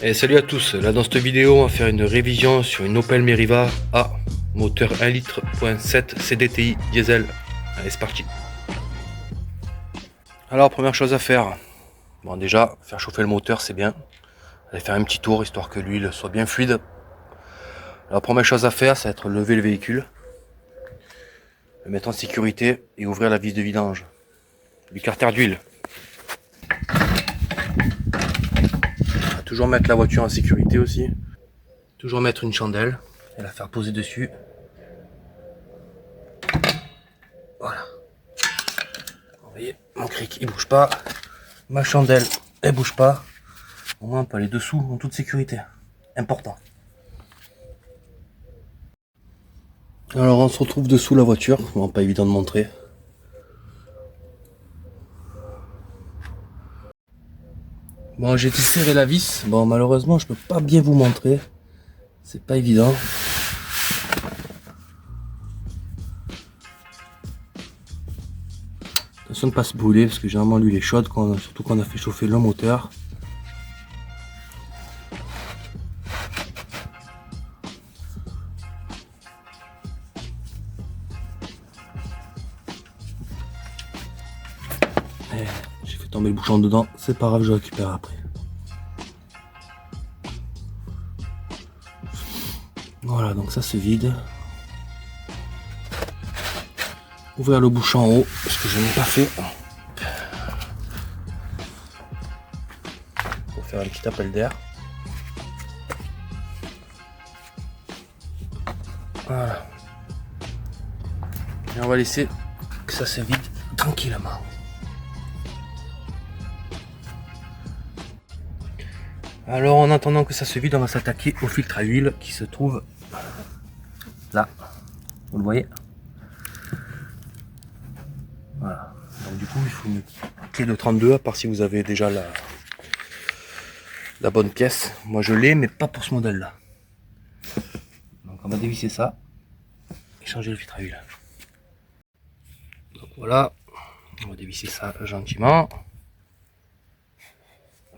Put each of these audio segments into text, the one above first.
Et salut à tous, là dans cette vidéo on va faire une révision sur une Opel Meriva A, moteur 1 litre, 1.7 CDTI diesel. Allez c'est parti. Alors première chose à faire, bon déjà faire chauffer le moteur c'est bien. Allez faire un petit tour histoire que l'huile soit bien fluide. La première chose à faire c'est être lever le véhicule, le mettre en sécurité et ouvrir la vis de vidange du carter d'huile. Toujours mettre la voiture en sécurité aussi. Toujours mettre une chandelle et la faire poser dessus. Voilà. Vous voyez, mon cric il bouge pas. Ma chandelle elle bouge pas. Au moins on peut aller dessous en toute sécurité. Important. Alors on se retrouve dessous la voiture. Bon, pas évident de montrer. Bon, j'ai serré la vis. Bon, malheureusement, je peux pas bien vous montrer. C'est pas évident. Attention de pas se brûler parce que généralement l'huile est chaude, surtout quand on a fait chauffer le moteur. J'ai fait tomber le bouchon dedans. C'est pas grave, je récupère après. Voilà, donc ça se vide. Ouvrir le bouchon en haut, ce que je n'ai pas fait. Pour faire un petit appel d'air. Voilà. Et on va laisser que ça se vide tranquillement. Alors en attendant que ça se vide, on va s'attaquer au filtre à huile qui se trouve là. Vous le voyez? Voilà. Donc du coup il faut une clé de 32 à part si vous avez déjà la bonne pièce. Moi je l'ai mais pas pour ce modèle là. Donc on va dévisser ça et changer le filtre à huile. Donc voilà, on va dévisser ça gentiment.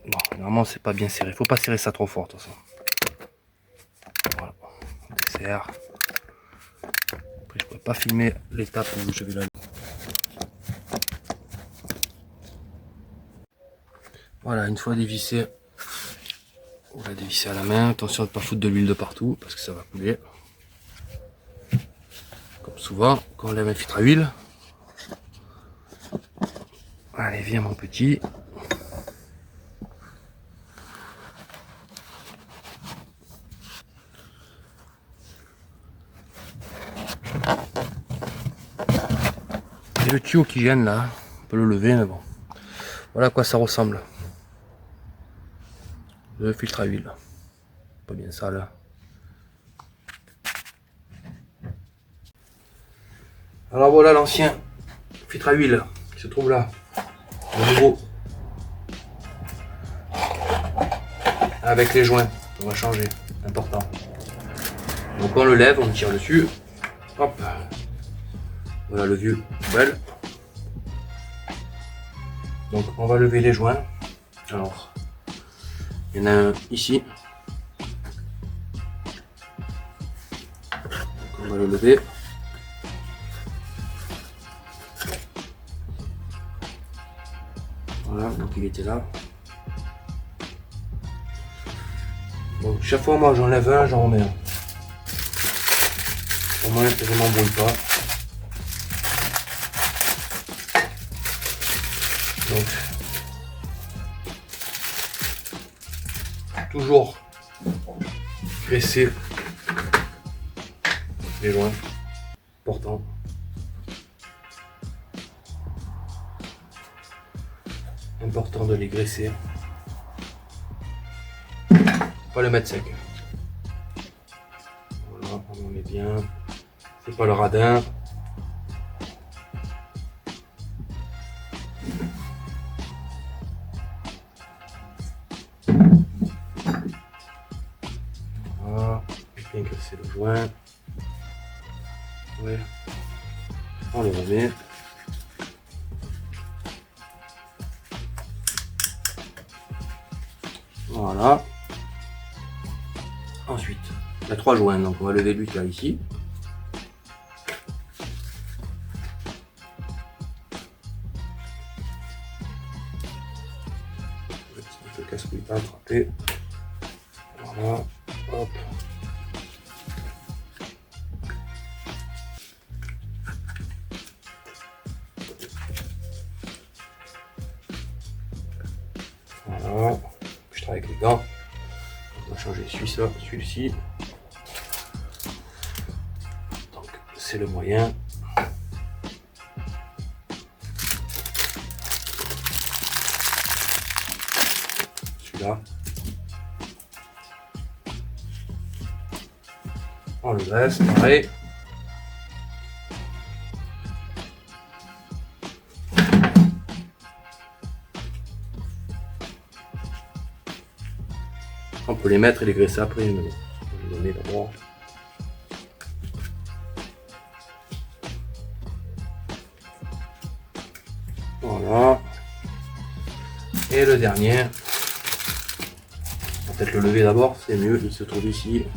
Bon, normalement c'est pas bien serré, faut pas serrer ça trop fort de toute façon. Voilà, on desserre. Après je pourrais pas filmer l'étape où je vais la. Voilà, une fois dévissé, on va dévisser à la main. Attention de ne pas foutre de l'huile de partout parce que ça va couler. Comme souvent, quand on lève un filtre à huile. Allez, viens mon petit. Et le tuyau qui gêne là, on peut le lever, mais bon. Voilà à quoi ça ressemble. Le filtre à huile. Pas bien sale. Alors voilà l'ancien filtre à huile qui se trouve là. Le nouveau. Avec les joints. On va changer. Important. Donc on le lève, on tire dessus. Hop. Voilà le vieux poubelle. Donc on va lever les joints. Alors, il y en a un ici. Donc, on va le lever. Voilà, donc il était là. Donc chaque fois moi j'enlève un, j'en remets un. Au moins je m'embrouille pas. Donc toujours graisser les joints. Important. Important de les graisser. Pas le mettre sec. Voilà, on en met bien. C'est pas le radin. Voilà, bien graisser le joint. Ouais. On le remet. Voilà. Ensuite, il y a 3 joints, donc on va lever lui qui est ici. Le casse-couille à attraper. Voilà, hop. Voilà, je travaille avec les gants. On va changer celui-ci. Donc c'est le moyen. Celui-là. On le dresse, pareil. On peut les mettre et les graisser après, mais bon, on va les donner d'abord. Voilà. Et le dernier, on va peut-être le lever d'abord, c'est mieux, il se trouve ici.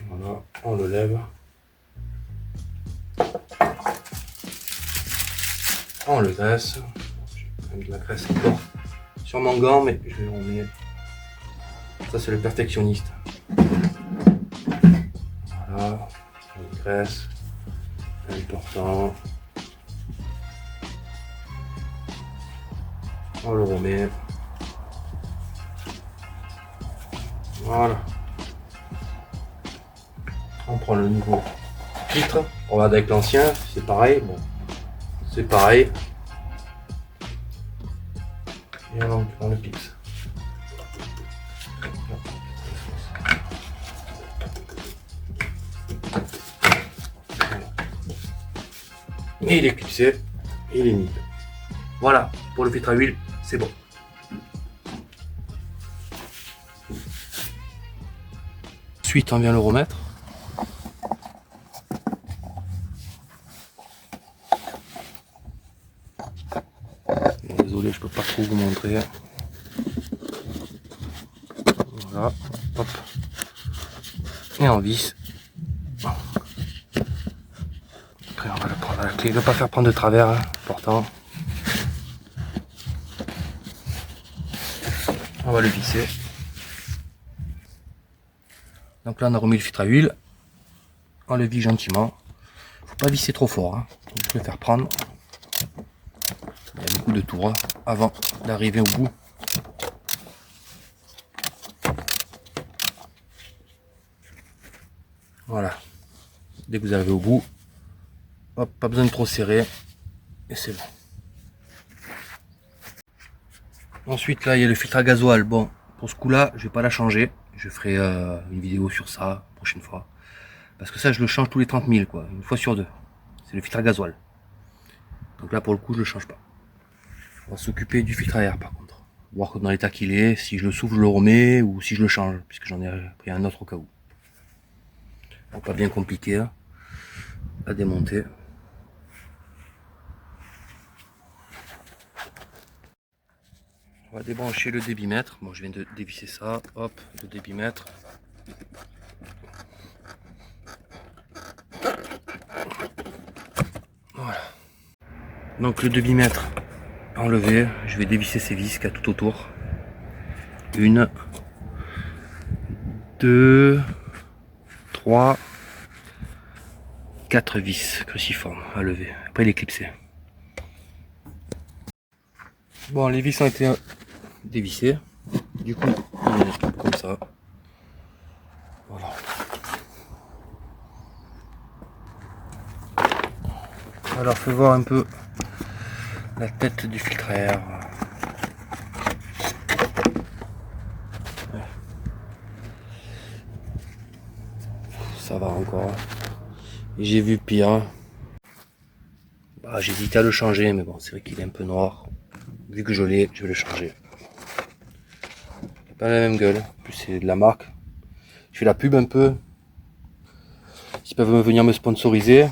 Voilà, on le lève. On le graisse. De la graisse encore sur mon gant, mais je vais le remettre. Ça c'est le perfectionniste. Voilà, la graisse, important. On le remet. Voilà. On prend le nouveau filtre. On va avec l'ancien, c'est pareil. Bon, c'est pareil. Et alors on le fixe. Et il est clipsé, et il est mis. Voilà, pour le filtre à huile, c'est bon. Ensuite, on vient le remettre. Désolé, je peux pas trop vous montrer. Voilà, hop. Et on visse. Après, on va le prendre à la clé. Ne pas faire prendre de travers, hein, important. On va le visser. Donc là, on a remis le filtre à huile. On le visse gentiment. Faut pas visser trop fort, hein. Je vais faire prendre. Il y a beaucoup de tours avant d'arriver au bout. Voilà. Dès que vous arrivez au bout, hop, pas besoin de trop serrer. Et c'est bon. Ensuite, là, il y a le filtre à gasoil. Bon, pour ce coup-là, je vais pas la changer. Je ferai une vidéo sur ça la prochaine fois. Parce que ça, je le change tous les 30 000, quoi. Une fois sur deux. C'est le filtre à gasoil. Donc là, pour le coup, je le change pas. On va s'occuper du filtre à air, par contre. Voir dans l'état qu'il est. Si je le souffle, je le remets. Ou si je le change. Puisque j'en ai pris un autre au cas où. Donc, pas bien compliqué hein, à démonter. On va débrancher le débitmètre. Bon, je viens de dévisser ça. Hop, le débitmètre. Voilà. Donc le débitmètre enlevé. Je vais dévisser ces vis qu'il y a tout autour. 1, 2, 3, 4 vis cruciformes à lever. Après il est clipsé. Bon, les vis ont été dévissées. Du coup, il est comme ça. Voilà. Alors, fais voir un peu la tête du filtre à air. Ça va encore. J'ai vu pire. Bah, j'hésitais à le changer, mais bon, c'est vrai qu'il est un peu noir. Vu que je l'ai, je vais le changer. Pas la même gueule. En plus, c'est de la marque. Je fais la pub un peu. S'ils peuvent venir me sponsoriser.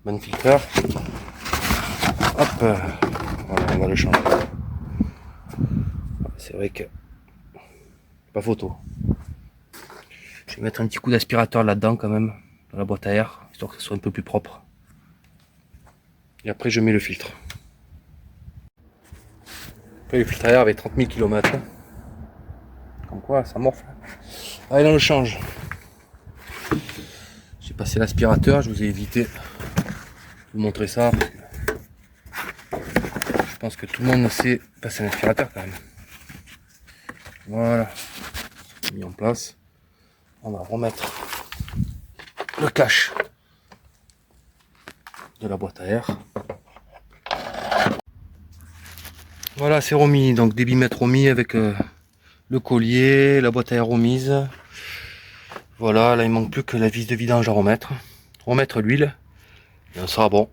Manfilter. Hop. Voilà, on va le changer. c'est vrai que pas photo. Je vais mettre un petit coup d'aspirateur là-dedans quand même, dans la boîte à air, histoire que ce soit un peu plus propre. Et après je mets le filtre. Après le filtre à air avec 30 000 km. Comme quoi ça morfle. Allez, on le change. J'ai passé l'aspirateur, je vous ai évité de vous montrer ça. Je pense que tout le monde sait passer l'aspirateur quand même. Voilà, mis en place. On va remettre le cache de la boîte à air. Voilà, c'est remis, donc des bimètres remis avec le collier, la boîte à air remise. Voilà, là il manque plus que la vis de vidange à remettre. Remettre l'huile et on sera bon.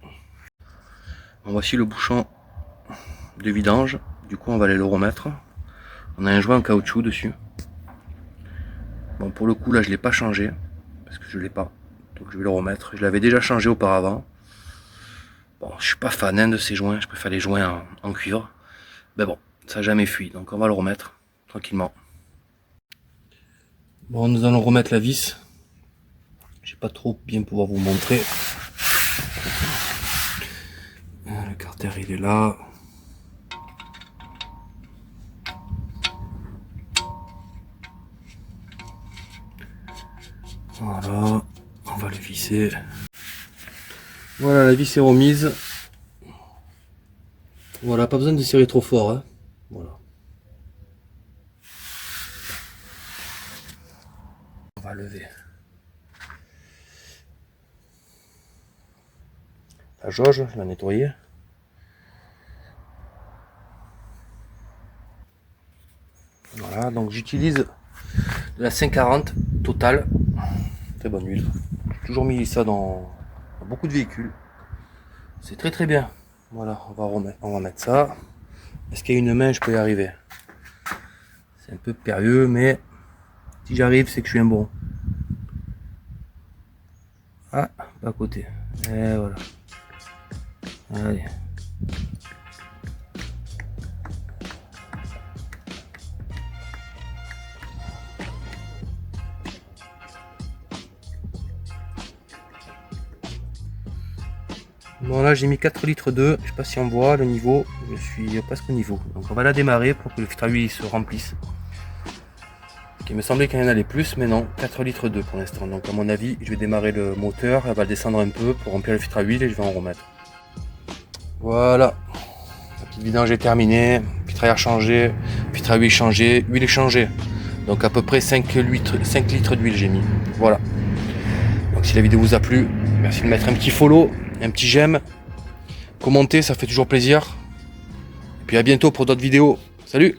Bon, voici le bouchon de vidange, du coup on va aller le remettre. On a un joint en caoutchouc dessus. Bon, pour le coup là je l'ai pas changé parce que je l'ai pas, donc je vais le remettre. Je l'avais déjà changé auparavant. Bon, je suis pas fan de ces joints, je préfère les joints en cuivre. Mais bon, ça n'a jamais fui, donc on va le remettre tranquillement. Bon, nous allons remettre la vis. Je vais pas trop bien pouvoir vous montrer. Le carter il est là. Voilà, on va le visser. Voilà, la vis est remise. Voilà, pas besoin de serrer trop fort, hein. Voilà. On va lever la jauge, la nettoyer. Voilà, donc j'utilise de la 540 Total, très bonne huile. J'ai toujours mis ça dans beaucoup de véhicules. C'est très très bien. Voilà, on va mettre ça. Est-ce qu'il y a une main, je peux y arriver? C'est un peu périlleux, mais si j'arrive, c'est que je suis un bon. Ah, pas à côté. Et voilà. Allez. Bon, là j'ai mis 4 litres d'eau, je sais pas si on voit le niveau, je suis presque au niveau. Donc on va la démarrer pour que le filtre à huile se remplisse. Il me semblait qu'il y en allait plus, mais non, 4 litres d'eau pour l'instant. Donc à mon avis, je vais démarrer le moteur, elle va descendre un peu pour remplir le filtre à huile et je vais en remettre. Voilà, la petite vidange est terminée, filtre à air changé, filtre à huile changé, huile changée. Donc à peu près 5 litres d'huile j'ai mis. Voilà. Donc si la vidéo vous a plu, merci de mettre un petit follow, un petit j'aime, commenter, ça fait toujours plaisir. Et puis à bientôt pour d'autres vidéos. Salut!